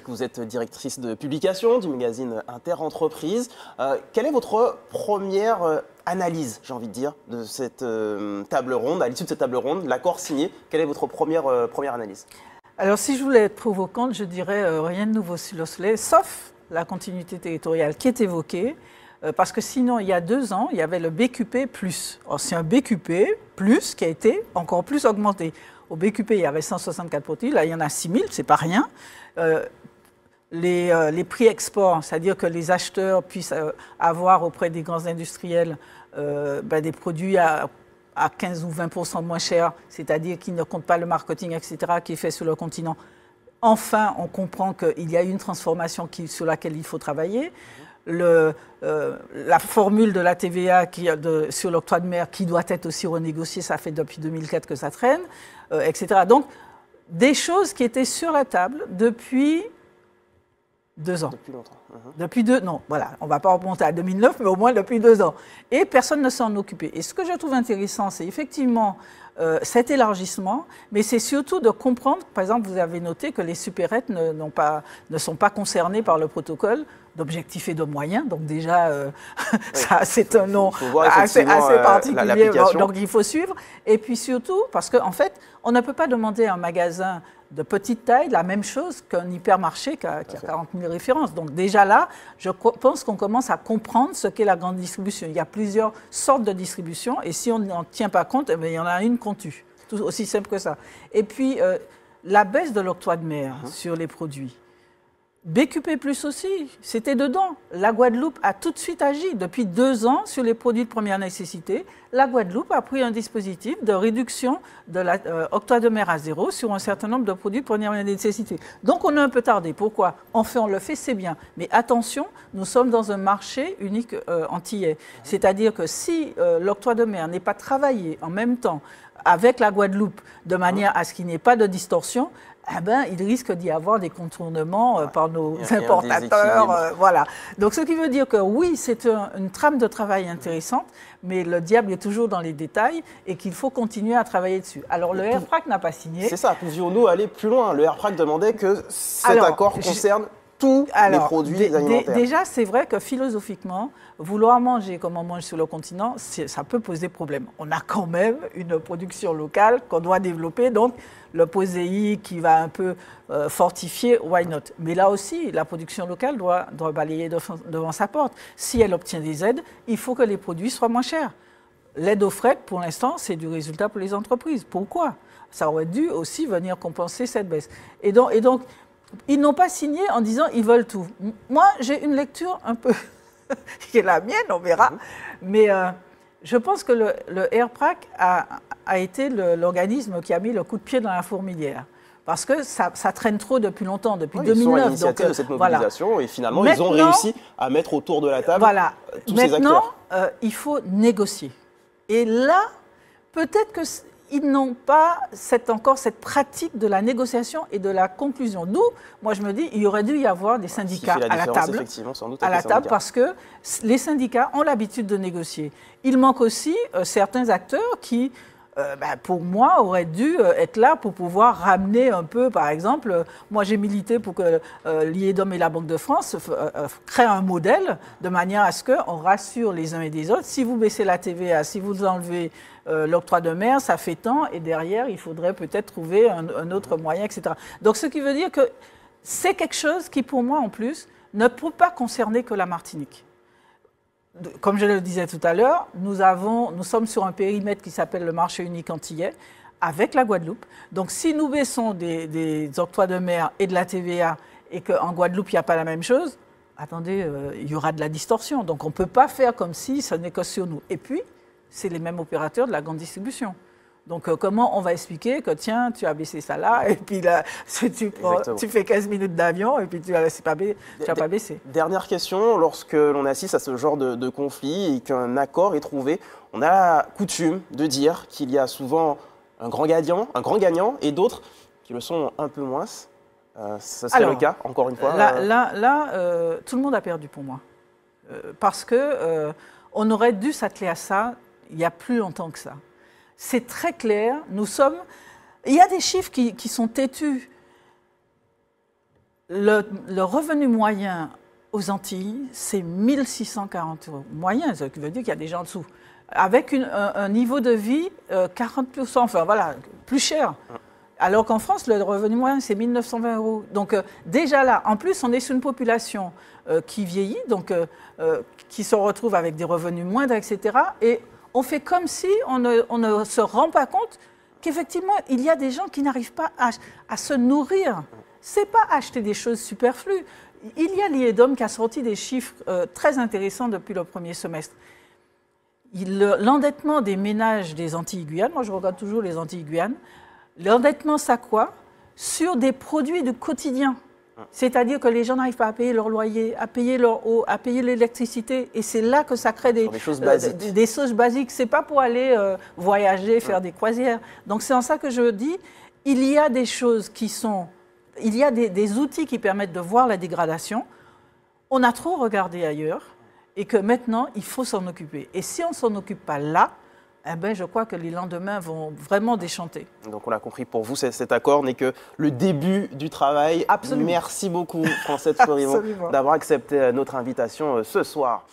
que vous êtes directrice de publication du magazine Inter-Entreprise. Quelle est votre première analyse, j'ai envie de dire, de cette table ronde, à l'issue de cette table ronde, l'accord signé? Quelle est votre première analyse? Alors, si je voulais être provocante, je dirais rien de nouveau sur le soleil, sauf la continuité territoriale qui est évoquée, parce que sinon, il y a 2 ans, il y avait le BQP+. C'est un BQP+, qui a été encore plus augmenté. Au BQP, il y avait 164 produits, là, il y en a 6000, c'est pas rien. Les prix export, c'est-à-dire que les acheteurs puissent avoir auprès des grands industriels des produits à 15 ou 20% moins chers, c'est-à-dire qu'ils ne comptent pas le marketing, etc., qui est fait sur le continent. Enfin, on comprend qu'il y a une transformation sur laquelle il faut travailler. La formule de la TVA sur l'octroi de mer qui doit être aussi renégociée, ça fait depuis 2004 que ça traîne, etc. Donc, des choses qui étaient sur la table depuis 2 ans. Depuis longtemps. Depuis non, voilà, on ne va pas remonter à 2009, mais au moins depuis 2 ans. Et personne ne s'en occupait. Et ce que je trouve intéressant, c'est effectivement cet élargissement, mais c'est surtout de comprendre, par exemple, vous avez noté que les supérettes ne sont pas concernées par le protocole d'objectifs et de moyens. Donc déjà, ça, c'est un nom assez particulier, donc il faut suivre. Et puis surtout, parce qu'en fait, on ne peut pas demander à un magasin de petite taille la même chose qu'un hypermarché qui a 40 000 références. Donc déjà là, je pense qu'on commence à comprendre ce qu'est la grande distribution. Il y a plusieurs sortes de distribution et si on n'en tient pas compte, il y en a une qu'on tue. Tout aussi simple que ça. Et puis, la baisse de l'octroi de mer sur les produits. BQP+, aussi, c'était dedans. La Guadeloupe a tout de suite agi. Depuis 2 ans, sur les produits de première nécessité, la Guadeloupe a pris un dispositif de réduction de l'octroi de mer à 0 sur un certain nombre de produits de première nécessité. Donc, on a un peu tardé. Pourquoi? Enfin, on le fait, c'est bien. Mais attention, nous sommes dans un marché unique antillais. C'est-à-dire que si l'octroi de mer n'est pas travaillé en même temps avec la Guadeloupe, de manière à ce qu'il n'y ait pas de distorsion, il risque d'y avoir des contournements par nos importateurs. Voilà. Donc, ce qui veut dire que oui, c'est une trame de travail intéressante, mais le diable est toujours dans les détails et qu'il faut continuer à travailler dessus. Alors, le RPRAC n'a pas signé. C'est ça, pouvions-nous aller plus loin? Le RPRAC demandait que cet accord concerne tous les produits alimentaires. Déjà, c'est vrai que philosophiquement, vouloir manger comme on mange sur le continent, ça peut poser problème. On a quand même une production locale qu'on doit développer, donc le POSEI qui va un peu fortifier, why not? Mais là aussi, la production locale doit balayer devant sa porte. Si elle obtient des aides, il faut que les produits soient moins chers. L'aide au fret, pour l'instant, c'est du résultat pour les entreprises. Pourquoi? Ça aurait dû aussi venir compenser cette baisse. Et donc ils n'ont pas signé en disant ils veulent tout. Moi, j'ai une lecture un peu qui est la mienne, on verra. Mais je pense que le RPRAC a été l'organisme qui a mis le coup de pied dans la fourmilière. Parce que ça traîne trop depuis longtemps, depuis 2009. Ils sont à l'initiative de cette mobilisation et finalement, ils ont réussi à mettre autour de la table tous ces acteurs. Maintenant, il faut négocier. Et là, peut-être que ils n'ont pas encore cette pratique de la négociation et de la conclusion. D'où, moi je me dis, il aurait dû y avoir des syndicats à la table, parce que les syndicats ont l'habitude de négocier. Il manque aussi certains acteurs qui, pour moi, auraient dû être là pour pouvoir ramener un peu, par exemple, moi j'ai milité pour que l'IEDOM et la Banque de France créent un modèle de manière à ce qu'on rassure les uns et les autres. Si vous baissez la TVA, si vous enlevez l'octroi de mer, ça fait tant, et derrière, il faudrait peut-être trouver un autre moyen, etc. Donc, ce qui veut dire que c'est quelque chose qui, pour moi, en plus, ne peut pas concerner que la Martinique. Comme je le disais tout à l'heure, nous sommes sur un périmètre qui s'appelle le marché unique antillais, avec la Guadeloupe. Donc, si nous baissons des octrois de mer et de la TVA, et qu'en Guadeloupe, il n'y a pas la même chose, attendez, il y aura de la distorsion. Donc, on ne peut pas faire comme si ce n'est que sur nous. Et puis, c'est les mêmes opérateurs de la grande distribution. Donc, comment on va expliquer que, tiens, tu as baissé ça là, et puis là, tu fais 15 minutes d'avion, et puis tu n'as pas baissé. Dernière question, lorsque l'on assiste à ce genre de conflit et qu'un accord est trouvé, on a coutume de dire qu'il y a souvent un grand gagnant et d'autres qui le sont un peu moins. Ce serait le cas, encore une fois Là, tout le monde a perdu pour moi. Parce que on aurait dû s'atteler à ça il y a plus longtemps que ça. C'est très clair, il y a des chiffres qui sont têtus. Le revenu moyen aux Antilles, c'est 1 640 euros. Moyen, ce qui veut dire qu'il y a des gens en dessous. Avec un niveau de vie 40%, enfin voilà, plus cher. Alors qu'en France, le revenu moyen, c'est 1 920 euros. Donc déjà là, en plus, on est sur une population qui vieillit, donc qui se retrouve avec des revenus moindres, etc. Et on fait comme si on ne se rend pas compte qu'effectivement, il y a des gens qui n'arrivent pas à se nourrir. Ce n'est pas acheter des choses superflues. Il y a l'IEDOM qui a sorti des chiffres très intéressants depuis le premier semestre. L'endettement des ménages des Antilles-Guyane, moi je regarde toujours les Antilles-Guyane, l'endettement, ça quoi? Sur des produits du quotidien. C'est-à-dire que les gens n'arrivent pas à payer leur loyer, à payer leur eau, à payer l'électricité. Et c'est là que ça crée des choses basiques. Des choses basiques. Ce n'est pas pour aller voyager, faire des croisières. Donc c'est en ça que je dis, il y a des choses qui sont... Il y a des outils qui permettent de voir la dégradation. On a trop regardé ailleurs et que maintenant, il faut s'en occuper. Et si on ne s'en occupe pas là, eh ben, je crois que les lendemains vont vraiment déchanter. Donc on l'a compris, pour vous, cet accord n'est que le début du travail. Absolument. Merci beaucoup, Francette Florimond, d'avoir accepté notre invitation ce soir.